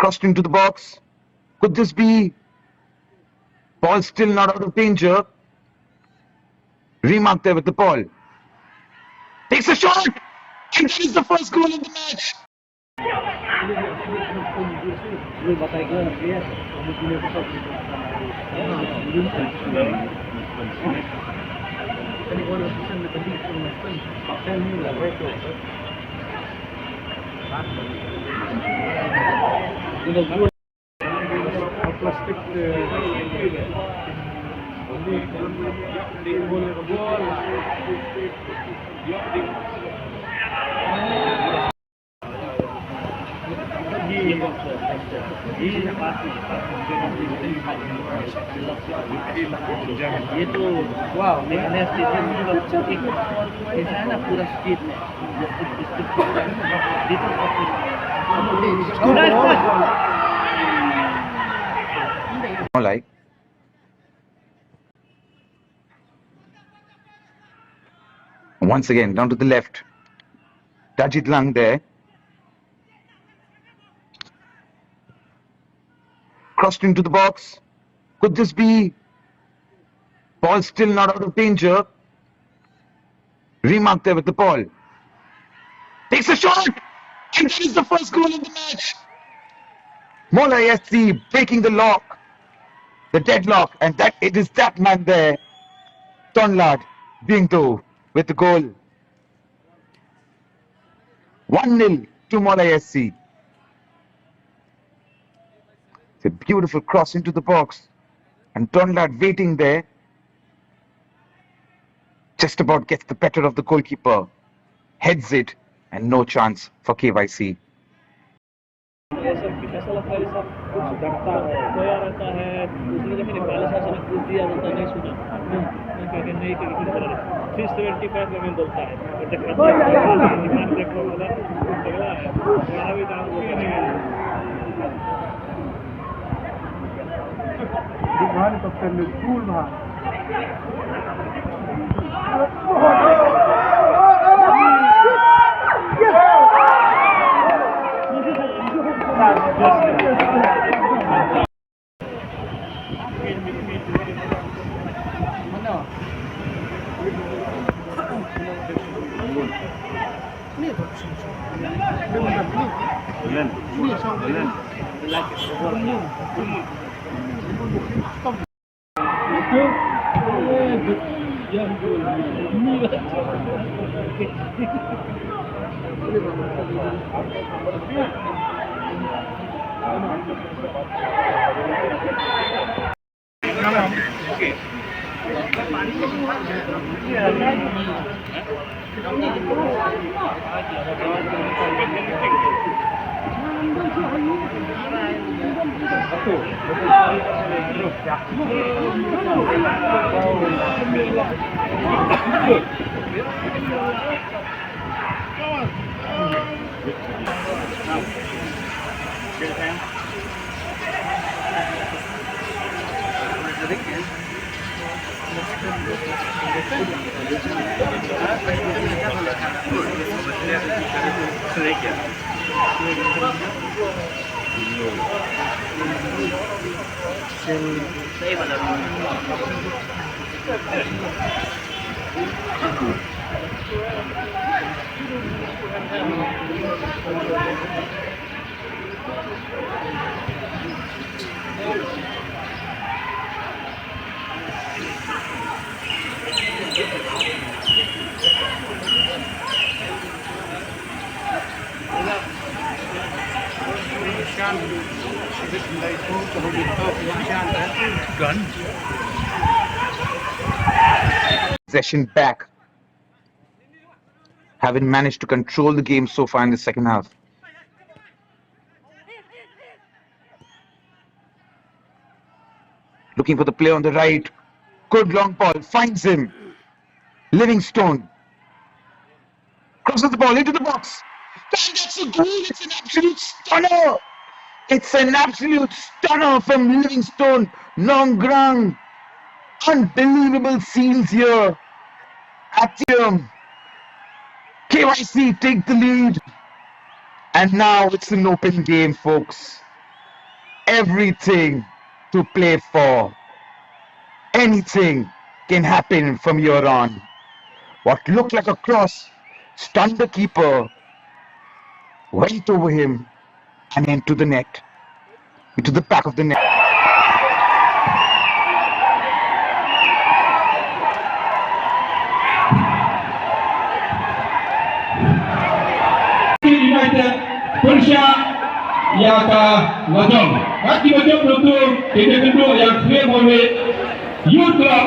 Crossed into the box. Could this be? Ball still not out of danger. Remark there with the ball. Takes a shot! And that is the first goal of the match. ये तो वाह next ऐसा है ना पूरा speed में Mawlai. Once again down to the left. Tajid Lang there. Crossed into the box. Could this be? Ball still not out of danger. Remark there with the ball. Takes a shot! And that is the first goal of the match. Mawlai SC breaking the lock. The deadlock. And that it is that man there. Tonlad Bingto with the goal. 1-0 to Mawlai SC. It's a beautiful cross into the box. And Tonlad waiting there. Just about gets the better of the goalkeeper. Heads it and no chance for KYC. Possession back. Haven't managed to control the game so far in the second half. Looking for the play on the right. Good long ball. Finds him. Livingstone. Crosses the ball into the box. And that's a goal. It's an absolute stunner. It's an absolute stunner from Livingstone. Nongrang. Unbelievable scenes here. Actium. KYC take the lead. And now it's an open game, folks. everything to play for. Anything can happen from here on. What looked like a cross stunned the keeper, went over him, and into the net, into the back of the net. United Persia yang ngajong. Kaki ngajong betul kita kedua yang Khliehmawlieh Youth Club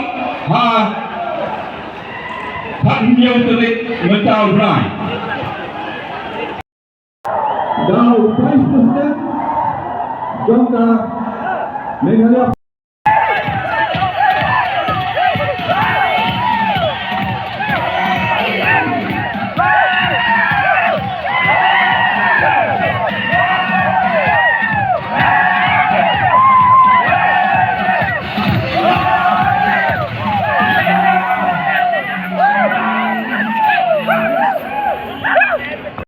hak nhiều terik mentau rai. Now Vice President Dr. Khliehmawlieh